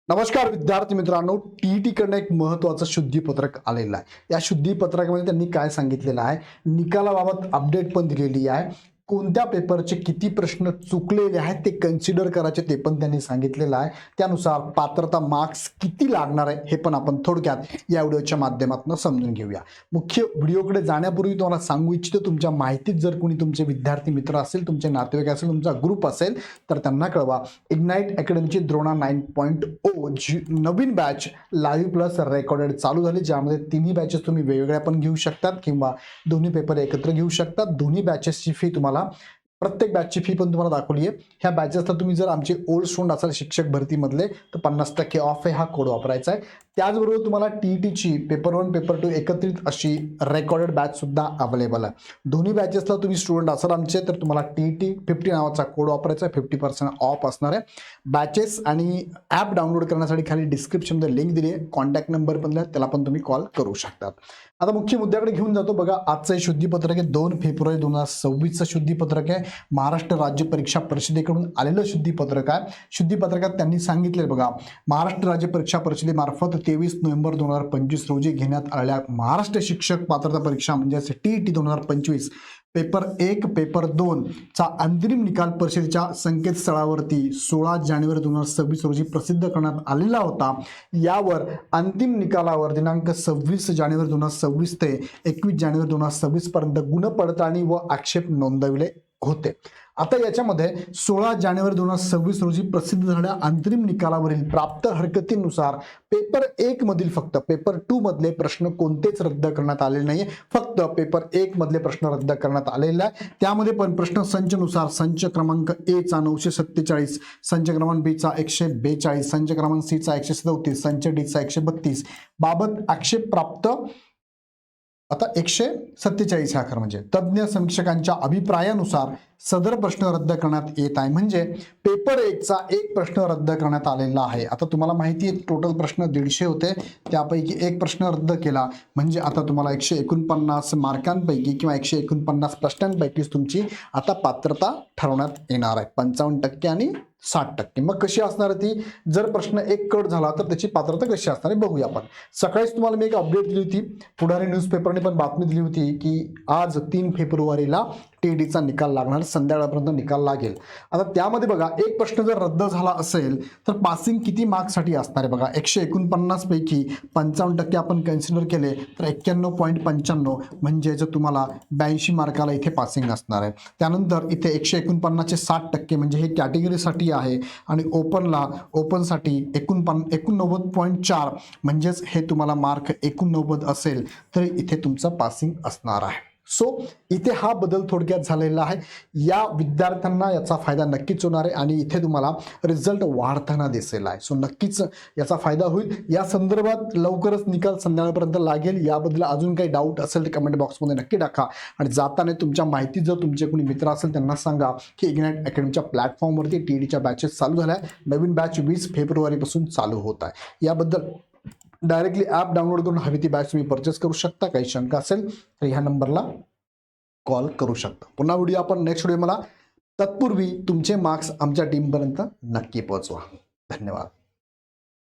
नमस्कार विद्यार्थी मित्रांनो, टीईटी कडनं एक महत्त्वाचं शुद्धीपत्रक आलेलं आहे। या शुद्धीपत्रकामध्ये त्यांनी काय सांगितलेलं आहे, निकालाबाबत अपडेट पण दिलेली आहे। कोणत्या पेपरचे किती प्रश्न चुकलेले आहेत ते कन्सिडर करायचे ते पण त्यांनी सांगितलेलं आहे। त्यानुसार पात्रता मार्क्स किती लागणार आहे हे पण आपण थोडक्यात या व्हिडिओच्या माध्यमातून समजून घेऊया। मुख्य व्हिडिओकडे जाण्यापूर्वी तुम्हाला सांगू इच्छितो, तुमच्या माहितीत जर कोणी तुमचे विद्यार्थी मित्र असेल, तुमचे नातेवाईक असेल, तुमचा ग्रुप असेल तर त्यांना कळवा। इग्नाइट अकॅडमीची द्रोणा 9.0 जी नवीन बॅच लाईव्ह प्लस रेकॉर्डेड चालू झाली, ज्यामध्ये तिन्ही बॅचेस तुम्ही वेगवेगळ्या पण घेऊ शकतात किंवा दोन्ही पेपर एकत्र घेऊ शकतात। दोन्ही बॅचेसची फी तुम्हाला प्रत्येक बॅचची फी पण तुम्हाला दाखवली आहे। ह्या बॅचेसला तुम्ही जर आमचे ओल्ड स्टुडंट असाल शिक्षक भरतीमधले तर 50% ऑफ आहे, हा कोड वापरायचा आहे। त्याचबरोबर तुम्हाला टीईटीची पेपर 1 पेपर 2 एकत्रित अशी रेकॉर्डेड बॅच सुद्धा अवेलेबल आहे। दोन्ही बॅचेसला तुम्ही स्टुडंट असाल आमचे तर तुम्हाला टीईटी 50 नावाचा कोड वापरायचा आहे, 50% ऑफ असणार आहे। बॅचेस आणि ॲप डाउनलोड करण्यासाठी खाली डिस्क्रिप्शनमध्ये लिंक दिली आहे, कॉन्टॅक्ट नंबर पण दिला, त्याला पण तुम्ही कॉल करू शकता। आता मुख्य मुद्द्याकडे घेऊन जातो बघा। आजचं शुद्धीपत्रक आहे 2 फेब्रुवारी 2026चं शुद्धीपत्रक आहे। महाराष्ट्र राज्य परीक्षा परिषदेकडून आलेलं शुद्धीपत्रक आहे। शुद्धीपत्रकात त्यांनी सांगितले बघा, महाराष्ट्र राज्य परीक्षा परिषदेमार्फत 23 नोव्हेंबर 2025 रोजी घेण्यात आलेल्या महाराष्ट्र शिक्षक पात्रता परीक्षा म्हणजे टीईटी 2025 पेपर 1 पेपर 2 चा अंतिम निकाल परिषदेच्या संकेतस्थळावरती 16 जानेवारी 2026 रोजी प्रसिद्ध करण्यात आलेला होता। यावर अंतिम निकालावर दिनांक 26 जानेवारी 2026 ते 21 जानेवारी 2026 पर्यंत गुणपडताळणी व आक्षेप नोंदविले होते। आता याच्यामध्ये 16 जानेवारी 2026 रोजी प्रसिद्ध झालेल्या अंतिम निकालावरील प्राप्त हरकतीनुसार पेपर 1 मधील फक्त पेपर 2 मधले प्रश्न कोणतेच रद्द करण्यात आले नाही, फक्त पेपर 1 मधले प्रश्न रद्द करण्यात आलेले आहे। त्यामध्ये पण प्रश्न संचनुसार संच क्रमांक ए चा 947, संच क्रमांक बी चा 142, संच क्रमांक सी चा 137, संच डी चा 132 बाबत आक्षेप प्राप्त आता 147 हा खरं म्हणजे तज्ञ समीक्षकांच्या अभिप्रायानुसार सदर प्रश्न रद्द करण्यात येत आहे। म्हणजे पेपर 1 चा एक प्रश्न रद्द करण्यात आलेला आहे। आता तुम्हाला माहिती आहे टोटल प्रश्न 150 होते, त्यापैकी एक प्रश्न रद्द केला म्हणजे आता तुम्हाला 149 मार्कांपैकी किंवा 149 प्रश्नांपैकीच तुमची आता पात्रता ठरवण्यात येणार आहे, 55% आणि 60%। मग कशी असणार ती, जर प्रश्न एक कट झाला तर त्याची पात्रता कशी असणार आहे बघूया आपण। सकाळीच तुम्हाला मी एक अपडेट दिली होती, पुढारी न्यूजपेपरने पण बातमी दिली होती की आज 3 फेब्रुवारीला टीईटीचा निकाल लागणार, संध्याकाळपर्यंत निकाल लागेल। आता त्यामध्ये बघा एक प्रश्न जर रद्द झाला असेल तर पासिंग किती मार्क्ससाठी असणार आहे बघा, 149 पैकी 55% आपण कन्सिडर केले तर 91.95 म्हणजे जर तुम्हाला 82 मार्काला इथे पासिंग असणार आहे। त्यानंतर इथे 149 चे 60% म्हणजे हे कॅटेगरीसाठी आहे आणि ओपनसाठी 89.4 म्हणजेच हे तुम्हाला मार्क 89 असेल तर इथे तुमचं पासिंग असणार आहे। सो इथे हा बदल थोडक्यात झालेला आहे। या विद्यार्थ्यांना याचा फायदा नक्कीच होणार आहे आणि इथे तुम्हाला रिझल्ट वाढताना दिसेल आहे। सो नक्कीच याचा फायदा होईल। या संदर्भात लवकरच निकाल संध्याकाळपर्यंत लागेल। याबद्दल अजून काही डाऊट असेल तर कमेंट बॉक्समध्ये नक्की टाका आणि जाताना तुमच्या माहितीत जर तुमचे कोणी मित्र असेल त्यांना सांगा की इग्नाइट अकॅडमीच्या प्लॅटफॉर्मवरती टीईटीच्या बॅचेस चालू झाल्या आहे। नवीन बॅच 20 फेब्रुवारीपासून चालू होत आहे। याबद्दल डायरेक्टली ॲप डाउनलोड करून हवी ती बॅच तुम्ही परचेस करू शकता। काही शंका असेल तर ह्या नंबरला कॉल करू शकता। पुन्हा व्हिडिओ आपण नेक्स्ट व्हिडिओ मला तत्पूर्वी तुमचे मार्क्स आमच्या टीमपर्यंत नक्की पोहोचवा। धन्यवाद।